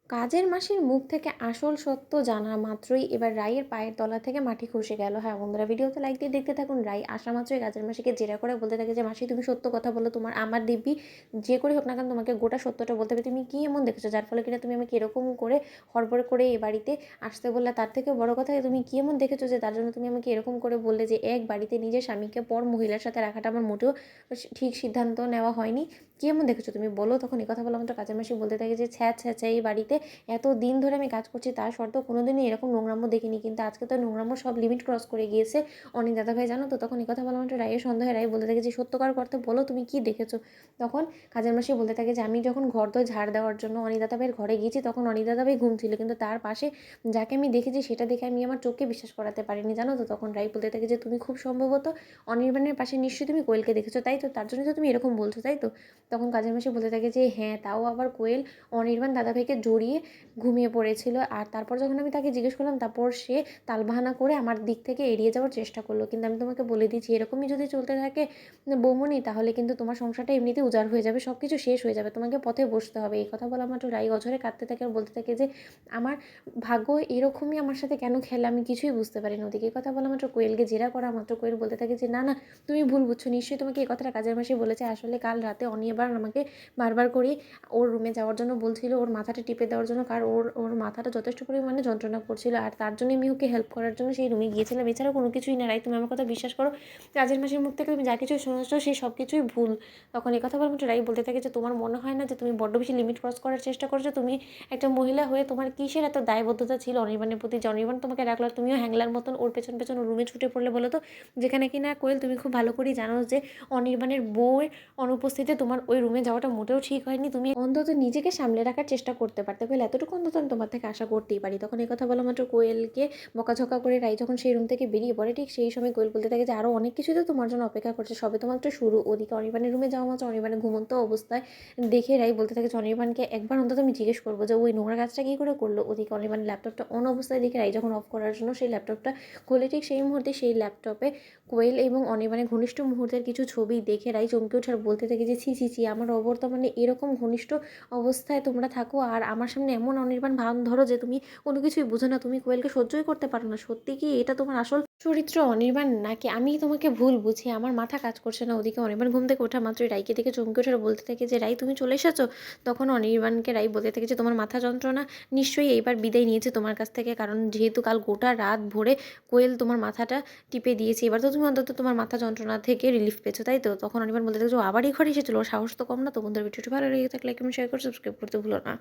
কাজের মাসির মুখ থেকে আসল সত্য জানা মাত্রই এবার রাইয়ের পায়ের তলা থেকে মাটি খসে গেল। হ্যাঁ বন্ধুরা, ভিডিওতে লাইক দিয়ে দেখতে থাকুন। রাই আসা মাত্রই কাজের মাসিকে জেরা করে বলতে থাকে যে মাসি তুমি সত্য কথা বলো, তোমার আমার দিব্যি যে করে হোক না কেন তোমাকে গোটা সত্যটা বলতে হবে। তুমি কি এমন দেখেছো যার ফলে কিনা তুমি আমাকে এরকম করে হড়বড় করে এ বাড়িতে আসতে বললে? তার থেকে বড় কথা, তুমি কি এমন দেখেছো যে তার জন্য তুমি আমাকে এরকম করে বললে যে এক বাড়িতে নিজের স্বামীকে পর মহিলার সাথে রাখাটা আমার মোটেও ঠিক সিদ্ধান্ত নেওয়া হয়নি। কি এমন দেখেছো তুমি বলো? তখন এই কথা বলা মাত্র কাজের মাসি বলতে থাকে যে ছ্যা ছ্যা ছ্যা, এই বাড়িতে এত দিন ধরে আমি কাজ করছি, তা সত্ত্বেও কোনোদিনই এরকম নোংরামো দেখিনি, কিন্তু আজকে তো নোংরামো সব লিমিট ক্রস করে গিয়েছে। অনেক দাদাভাই জানো তো? তখন এই কথা বলা মাত্র রায়ের সন্দেহে রায় বলতে থাকে যে সত্যকার করতে বলো, তুমি কি দেখেছো? তখন কাজের মাসি বলতে থাকে যে আমি যখন ঘর দর ঝাড় দেওয়ার জন্য অনিক দাদাভাইয়ের ঘরে গিয়েছি, তখন অনিক দাদাভাই ঘুম ছিল, কিন্তু তার পাশে যাকে আমি দেখেছি সেটা দেখে আমি আমার চোখকে বিশ্বাস করাতে পারিনি, জানো তো? তখন রাই বলতে থাকে যে তুমি খুব সম্ভবত অনির্বাণের পাশে নিশ্চয়ই তুমি কোয়েলকে দেখেছো, তাই তো? তার জন্য তো তুমি এরকম বলছো, তাই তো? তখন কাজের মাসি বলতে থাকে যে হ্যাঁ, তাও আবার কোয়েল অনির্বাণ দাদাভাইকে জড়িয়ে ঘুমিয়ে পড়েছিল। আর তারপর যখন আমি তাকে জিজ্ঞেস করলাম, তারপর সে তালবাহানা করে আমার দিক থেকে এড়িয়ে যাওয়ার চেষ্টা করলো। কিন্তু আমি তোমাকে বলে দিচ্ছি, এরকমই যদি চলতে থাকে বৌমনি, তাহলে কিন্তু তোমার সংসারটা এমনিতেই উজাড় হয়ে যাবে, সব কিছু শেষ হয়ে যাবে, তোমাকে পথে বসতে হবে। এই কথা বলা মাত্র রাই অঝরে কাঁদতে থাকে আর বলতে থাকে যে আমার ভাগ্য এরকমই আমার সাথে কেন খেলে আমি কিছুই বুঝতে পারি না। ওদিকে এই কথা বলা মাত্র কোয়েলকে জেরা করা মাত্র কোয়েল বলতে থাকে যে না না, তুমি ভুল বুঝছো, নিশ্চয়ই তোমাকে এই কথাটা কাজের মাসি বলেছে। আসলে কাল রাতে অনিবার আমাকে বারবার করে ওর রুমে যাওয়ার জন্য বলছিল, ওর মাথাটা টিপে দেওয়ার জন্য, কারণ ওর ওর মাথাটা যথেষ্ট পরিমাণে যন্ত্রণা করছিল, আর তার জন্য আমি ওকে হেল্প করার জন্য সেই রুমে গিয়েছিলাম। এছাড়াও কোনো কিছুই না রাই, তুমি আমার কথা বিশ্বাস করো। কাজের মাসির মুখ থেকে তুমি যা কিছু শুনেছো সেই সব কিছুই ভুল। তখন এই কথা বলার মতো রাই বলতে থাকে যে তোমার মনে হয় না যে তুমি বড্ড বেশি লিমিট ক্রস করার চেষ্টা করছো? তুমি একটা মহিলা হয়ে তোমার কিসের এত দায়বদ্ধতা ছিল অনির্বাণের প্রতি, যে অনির্বাণ তোমাকে রাখলো আর তুমিও হ্যাংলার মতন ওর পেছন পেছন ওর রুমে ছুটে পড়লে বলো তো? যেখানে কিনা কোয়েল তুমি খুব ভালো করেই জানো যে অনির্বাণের বউয়ের অনুপস্থিতিতে তোমার ওই রুমে যাওয়াটা মোটেও ঠিক হয়নি। তুমি অন্তত নিজেকে সামলে রাখার চেষ্টা করতে পারতে। কোয়েল, এতটুকু অন্তত আমি তোমার থেকে আশা করতেই পারি। তখন এই কথা বলা মাত্র কোয়েলকে বকাঝকা করে রাই যখন সেই রুম থেকে বেরিয়ে পড়ে, ঠিক সেই সময় কোয়েল বলতে থাকে যে আরও অনেক কিছুই তো তোমার জন্য অপেক্ষা করছে, সবে তো মাত্র শুরু। ওদিকে অনির্বাণের রুমে যাওয়া মাত্র অনির্বাণের ঘুমন্ত অবস্থায় দেখে রাই বলতে থাকে যে অনির্বাণকে একবার অন্তত আমি জিজ্ঞেস করবো যে ওই নোংরা কাজটা কী করে করলো। ওদিকে অনির্বাণের ল্যাপটপটা অন অবস্থায় দেখে রাই যখন অফ করার জন্য সেই ল্যাপটপটা খোলে, ঠিক সেই মুহূর্তে সেই ল্যাপটপে কোয়েল এবং অনির্বাণের ঘনিষ্ঠ মুহূর্তের কিছু ছবি দেখে রাই চমকে ওঠে আর বলতে থাকে যে ছি ছি ছি, আমার অবর্তমানে এরকম ঘনিষ্ঠ অবস্থায় তোমরা থাকো আর আমার সামনে এমন অনির্বাণ ভান ধরো যে তুমি কোনো কিছুই বুঝো না, তুমি কোয়েলকে সহ্যই করতে পারো না। সত্যি কি এটা তোমার আসল চরিত্র অনির্বাণ, নাকি আমি তোমাকে ভুল বুঝি? আমার মাথা কাজ করছে না। ওদিকে অনির্বাণ ঘুম থেকে ওঠা মাত্রই রাইকে দেখে চমকে ওঠে আর বলতে থাকে যে রাই তুমি চলে এসেছো? তখন অনির্বাণকে রাই বলতে থাকে যে তোমার মাথা যন্ত্রণা নিশ্চয়ই এইবার বিদায় নিয়েছে তোমার কাছ থেকে, কারণ যেহেতু কাল গোটা রাত ভরে কোয়েল তোমার মাথাটা টিপে দিয়েছে, এবার তো তুমি অন্তত তোমার মাথা যন্ত্রণা থেকে রিলিফ পেয়েছো, তাই তো? তখন অনির্বাণ বলতে থাকে যে ও আবার এই ঘরে এসেছিলো, ওর সাহস তো কম না। তো বন্ধুর ভিডিওটি ভালো লেগে থাকলে লাইক কমেন্ট শেয়ার করে সাবস্ক্রাইব করতে ভুলো না।